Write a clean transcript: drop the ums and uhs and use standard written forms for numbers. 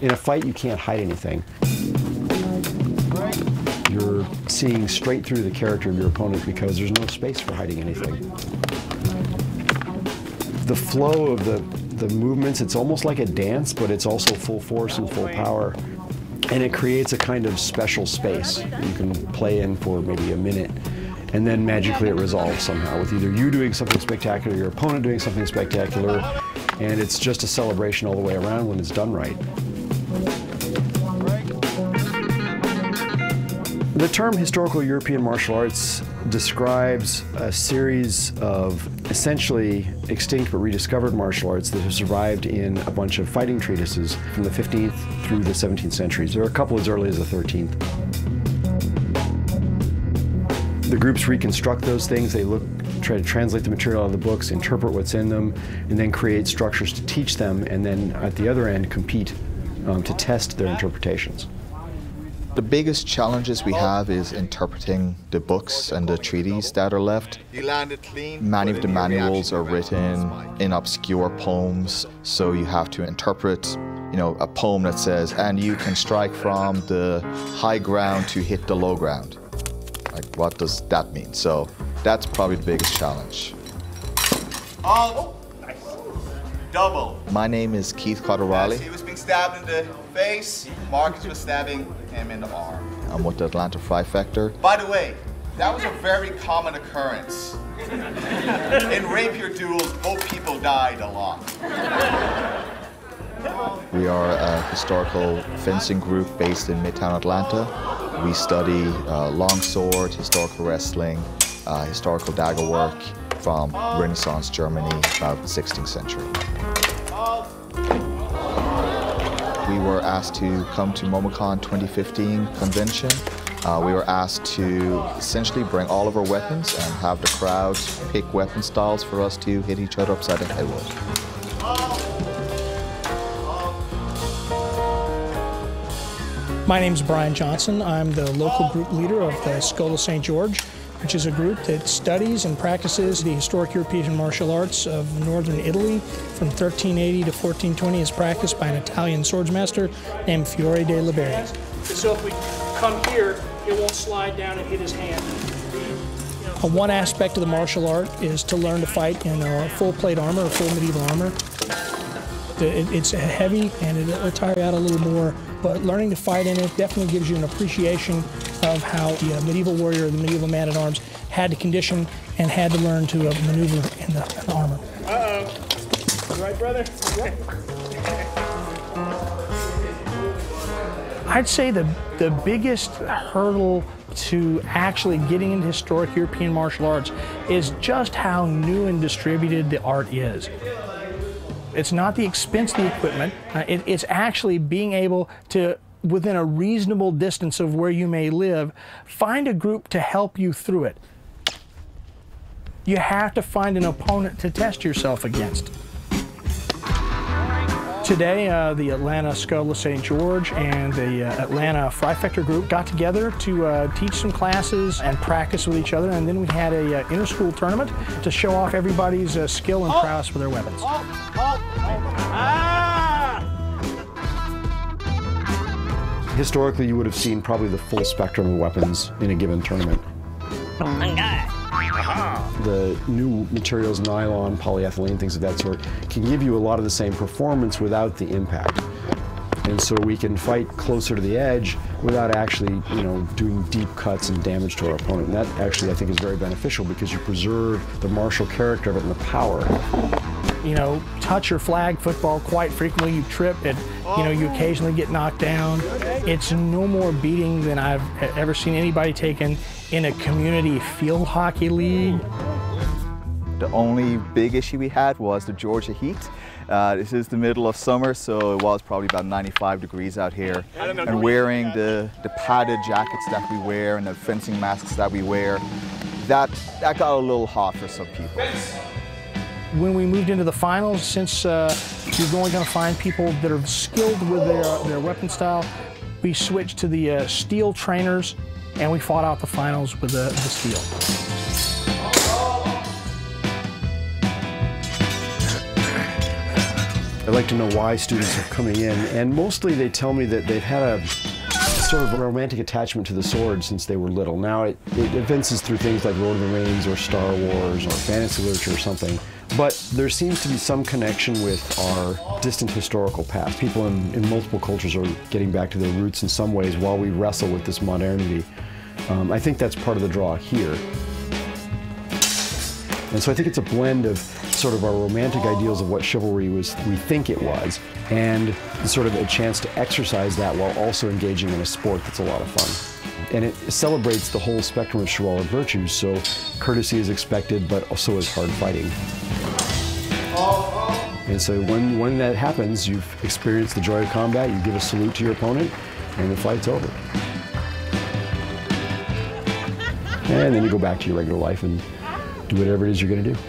In a fight, you can't hide anything. You're seeing straight through the character of your opponent because there's no space for hiding anything. The flow of the movements, it's almost like a dance, but it's also full force and full power. And it creates a kind of special space you can play in for maybe a minute. And then magically it resolves somehow with either you doing something spectacular, your opponent doing something spectacular, and it's just a celebration all the way around when it's done right. The term historical European martial arts describes a series of essentially extinct but rediscovered martial arts that have survived in a bunch of fighting treatises from the 15th through the 17th centuries. There are a couple as early as the 13th. The groups reconstruct those things. They try to translate the material out of the books, interpret what's in them, and then create structures to teach them, and then at the other end compete to test their interpretations. The biggest challenges we have is interpreting the books and the treaties that are left. Many of the manuals are written in obscure poems, so you have to interpret, a poem that says, and you can strike from the high ground to hit the low ground. Like, what does that mean? So that's probably the biggest challenge. Nice. Double. My name is Keith Cotterally. He was being stabbed in the face. Marcus was stabbing him in the arm. I'm with the Atlanta Freifechter. By the way, that was a very common occurrence. In rapier duels, both people died a lot. We are a historical fencing group based in Midtown Atlanta. We study longsword, historical wrestling, historical dagger work from Renaissance Germany, about the 16th century. We were asked to come to Momo Con 2015 convention. We were asked to essentially bring all of our weapons and have the crowds pick weapon styles for us to hit each other upside the head with. My name is Brian Johnson. I'm the local group leader of the Schola Saint George, which is a group that studies and practices the historic European martial arts of northern Italy from 1380 to 1420 as practiced by an Italian swordsmaster named Fiore de' Liberti. So if we come here, it won't slide down and hit his hand. One aspect of the martial art is to learn to fight in full plate armor or full medieval armor. It's heavy and it'll tire you out a little more, but learning to fight in it definitely gives you an appreciation of how the medieval warrior, the medieval man-at-arms, had to condition and had to learn to maneuver in the armor. Uh-oh. You right, brother? Yep. I'd say the biggest hurdle to actually getting into historic European martial arts is just how new and distributed the art is. It's not the expense of the equipment, it's actually being able to, within a reasonable distance of where you may live, find a group to help you through it. You have to find an opponent to test yourself against. Today, the Atlanta Schola Saint George and the Atlanta Freifechter group got together to teach some classes and practice with each other, and then we had a inter-school tournament to show off everybody's skill and prowess with their weapons. Historically, you would have seen probably the full spectrum of weapons in a given tournament. The new materials, nylon, polyethylene, things of that sort, can give you a lot of the same performance without the impact. And so we can fight closer to the edge without actually, doing deep cuts and damage to our opponent. And that actually, I think, is very beneficial because you preserve the martial character of it and the power. Touch or flag football quite frequently, you trip, and you occasionally get knocked down. It's no more beating than I've ever seen anybody taken in a community field hockey league. The only big issue we had was the Georgia heat. This is the middle of summer, so it was probably about 95 degrees out here. And wearing the padded jackets that we wear and the fencing masks that we wear, that got a little hot for some people. When we moved into the finals, since you're only going to find people that are skilled with their weapon style, we switched to the steel trainers, and we fought out the finals with the steel. I'd like to know why students are coming in, and mostly they tell me that they've had a sort of a romantic attachment to the sword since they were little. Now it evinces through things like Lord of the Rings or Star Wars or fantasy literature or something. But there seems to be some connection with our distant historical past. People in multiple cultures are getting back to their roots in some ways while we wrestle with this modernity. I think that's part of the draw here. And so I think it's a blend of sort of our romantic ideals of what chivalry we think it was, and sort of a chance to exercise that while also engaging in a sport that's a lot of fun. And it celebrates the whole spectrum of chivalric virtues, so courtesy is expected, but also is hard fighting. And so when that happens, you've experienced the joy of combat, you give a salute to your opponent, and the fight's over. And then you go back to your regular life and do whatever it is you're going to do.